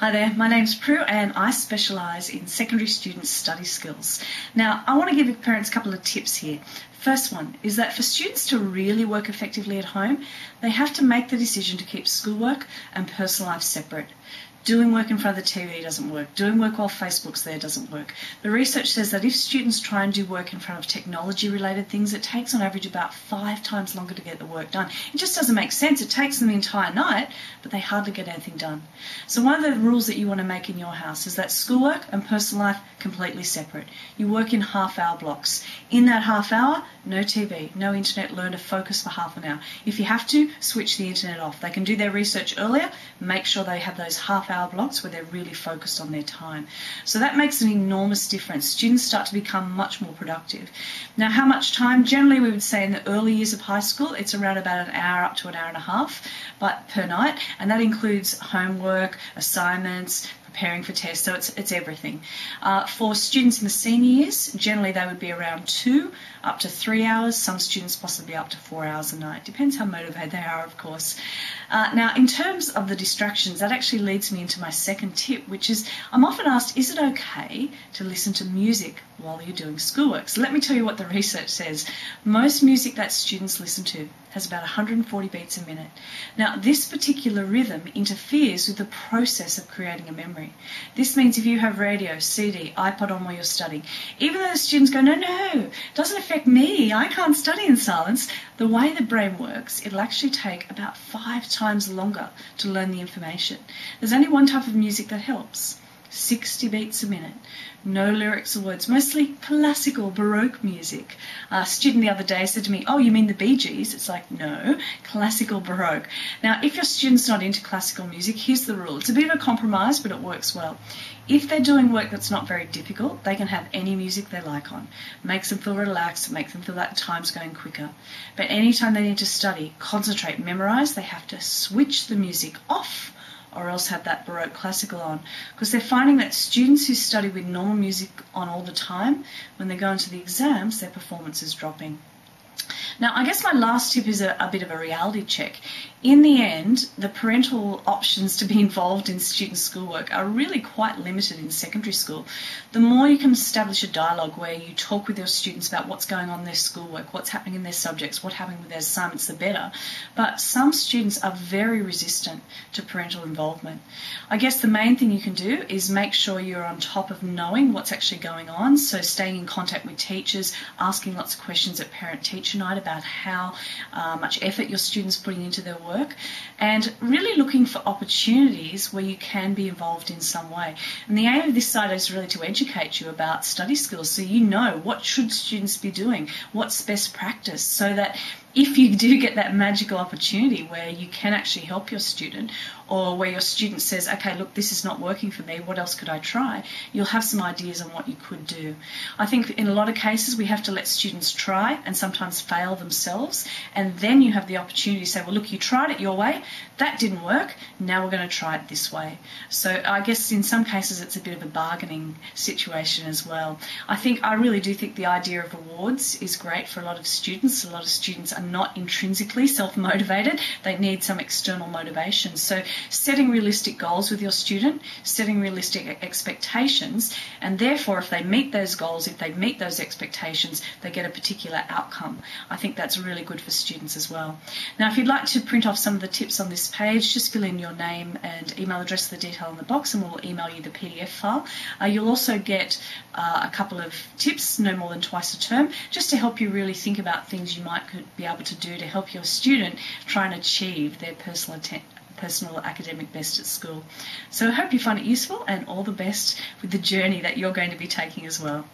Hi there, my name's Prue and I specialise in secondary students' study skills. Now, I want to give parents a couple of tips here. First one is that for students to really work effectively at home, they have to make the decision to keep schoolwork and personal life separate. Doing work in front of the TV doesn't work. Doing work while Facebook's there doesn't work. The research says that if students try and do work in front of technology-related things, it takes on average about 5 times longer to get the work done. It just doesn't make sense. It takes them the entire night, but they hardly get anything done. So one of the rules that you want to make in your house is that schoolwork and personal life completely separate. You work in half-hour blocks. In that half hour, no TV, no internet, learn to focus for half an hour. If you have to, switch the internet off. They can do their research earlier, make sure they have those half-hour blocks where they're really focused on their time. So that makes an enormous difference. Students start to become much more productive. Now, how much time? Generally, we would say in the early years of high school, it's around about an hour up to an hour and a half per night, and that includes homework, assignments, preparing for tests, so it's everything. For students in the senior years, generally they would be around 2 up to 3 hours, some students possibly up to 4 hours a night. Depends how motivated they are, of course. Now, in terms of the distractions, that actually leads me into my second tip, which is I'm often asked, is it okay to listen to music while you're doing schoolwork? So let me tell you what the research says. Most music that students listen to has about 140 beats a minute. Now, this particular rhythm interferes with the process of creating a memory. This means if you have radio, CD, iPod on while you're studying, even though the students go, no, it doesn't affect me, I can't study in silence, the way the brain works, it'll actually take about 5 times longer to learn the information. There's only one type of music that helps. 60 beats a minute. No lyrics or words, mostly classical Baroque music. A student the other day said to me, oh, you mean the Bee Gees? It's like, no, classical Baroque. Now, if your student's not into classical music, here's the rule. It's a bit of a compromise, but it works well. If they're doing work that's not very difficult, they can have any music they like on. Makes them feel relaxed, makes them feel that time's going quicker. But anytime they need to study, concentrate, memorize, they have to switch the music off or else have that Baroque classical on, because they're finding that students who study with normal music on all the time, when they go into the exams, their performance is dropping. Now, I guess my last tip is a bit of a reality check. In the end, the parental options to be involved in student schoolwork are really quite limited in secondary school. The more you can establish a dialogue where you talk with your students about what's going on in their schoolwork, what's happening in their subjects, what's happening with their assignments, the better. But some students are very resistant to parental involvement. I guess the main thing you can do is make sure you're on top of knowing what's actually going on, so staying in contact with teachers, asking lots of questions at parent-teacher night about how much effort your students putting into their work, and really looking for opportunities where you can be involved in some way. And the aim of this site is really to educate you about study skills, so you know what should students be doing, what's best practice, so that if you do get that magical opportunity where you can actually help your student, or where your student says, okay, look, this is not working for me, what else could I try? You'll have some ideas on what you could do. I think in a lot of cases we have to let students try and sometimes fail themselves, and then you have the opportunity to say, well, look, you tried it your way, that didn't work, now we're going to try it this way. So I guess in some cases it's a bit of a bargaining situation as well. I really do think the idea of awards is great for a lot of students. A lot of students are not intrinsically self-motivated. They need some external motivation. So setting realistic goals with your student, setting realistic expectations, and therefore if they meet those goals, if they meet those expectations, they get a particular outcome. I think that's really good for students as well. Now, if you'd like to print off some of the tips on this page, just fill in your name and email address, the detail in the box, and we'll email you the PDF file. You'll also get a couple of tips, no more than twice a term, just to help you really think about things you might could be able to do to help your student try and achieve their personal academic best at school. So I hope you find it useful, and all the best with the journey that you're going to be taking as well.